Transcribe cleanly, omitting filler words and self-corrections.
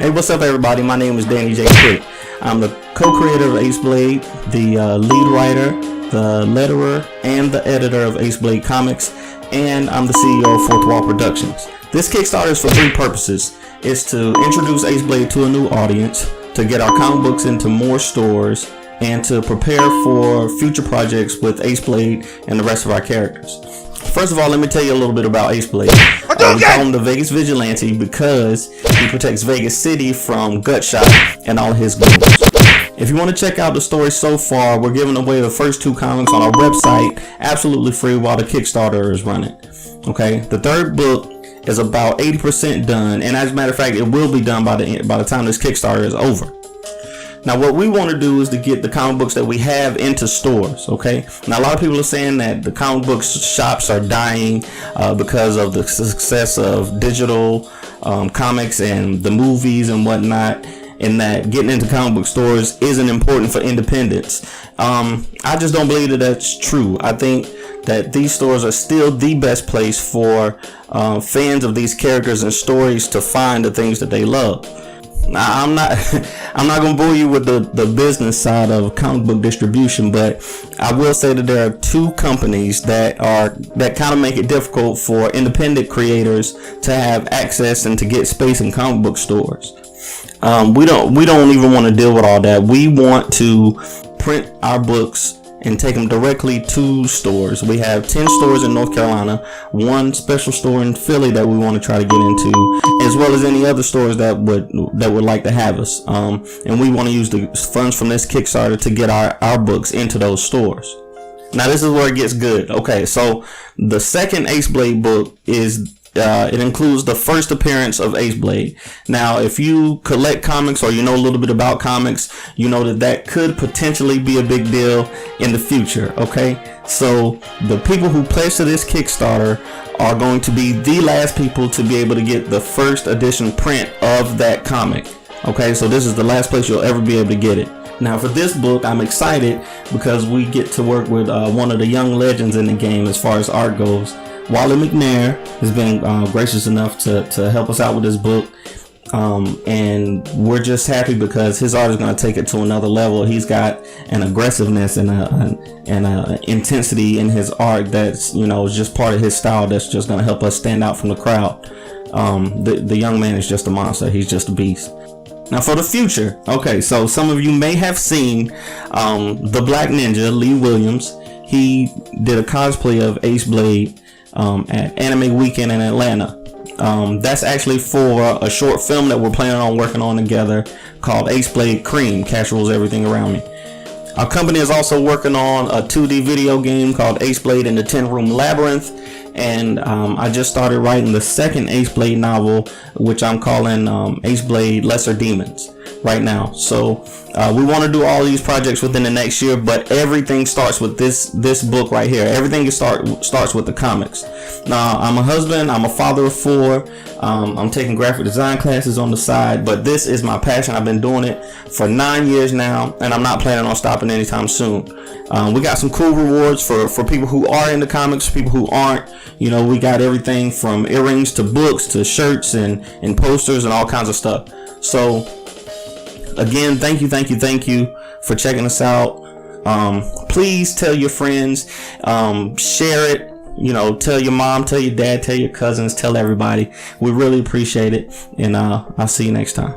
Hey, what's up, everybody? My name is Danny J. Quick. I'm the co-creator of Aceblade, the lead writer, the letterer, and the editor of Aceblade Comics, and I'm the CEO of Fourth Wall Productions. This Kickstarter is for three purposes. It's to introduce Aceblade to a new audience, to get our comic books into more stores, and to prepare for future projects with Aceblade and the rest of our characters. First of all, let me tell you a little bit about Aceblade. We call him the Vegas Vigilante because he protects Vegas City from Gutshot and all his goons. If you want to check out the story so far, we're giving away the first two comics on our website absolutely free while the Kickstarter is running. Okay, the third book is about 80% done, and as a matter of fact, it will be done by the time this Kickstarter is over. Now, what we want to do is to get the comic books that we have into stores, okay? Now, a lot of people are saying that the comic book shops are dying because of the success of digital comics and the movies and whatnot, and that getting into comic book stores isn't important for independents. I just don't believe that that's true. I think that these stores are still the best place for fans of these characters and stories to find the things that they love. Now, I'm not gonna bore you with the business side of comic book distribution, but I will say that there are two companies that kind of make it difficult for independent creators to have access and to get space in comic book stores. We don't even want to deal with all that. We want to print our books and take them directly to stores. We have 10 stores in North Carolina, one special store in Philly that we want to try to get into, as well as any other stores that would like to have us. And we want to use the funds from this Kickstarter to get our books into those stores. Now, this is where it gets good. Okay, so the second Aceblade book is it includes the first appearance of Aceblade. Now, if you collect comics or you know a little bit about comics, you know that could potentially be a big deal in the future, okay? So the people who pledge to this Kickstarter are going to be the last people to be able to get the first edition print of that comic, okay? So this is the last place you'll ever be able to get it. Now, for this book, I'm excited because we get to work with one of the young legends in the game as far as art goes. Wally McNair has been gracious enough to help us out with this book, and we're just happy because his art is going to take it to another level. He's got an aggressiveness and an intensity in his art that's, just part of his style that's just going to help us stand out from the crowd. The young man is just a monster. He's just a beast. Now, for the future, okay, so some of you may have seen the Black Ninja, Lee Williams. He did a cosplay of Aceblade at Anime Weekend in Atlanta. That's actually for a short film that we're planning on working on together called Aceblade Cream, Cash Rules Everything Around Me. Our company is also working on a 2D video game called Aceblade in the 10-Room Labyrinth, and I just started writing the second Aceblade novel, which I'm calling Aceblade Lesser Demons right now. So we want to do all these projects within the next year, but everything starts with this book right here. Everything starts with the comics. Now, I'm a husband, I'm a father of 4, I'm taking graphic design classes on the side, but this is my passion. I've been doing it for 9 years now, and I'm not planning on stopping anytime soon. We got some cool rewards for people who are into comics, people who aren't. We got everything from earrings to books to shirts and posters and all kinds of stuff. So again, thank you for checking us out. Please tell your friends, share it, tell your mom, tell your dad, tell your cousins, tell everybody. We really appreciate it, and I'll see you next time.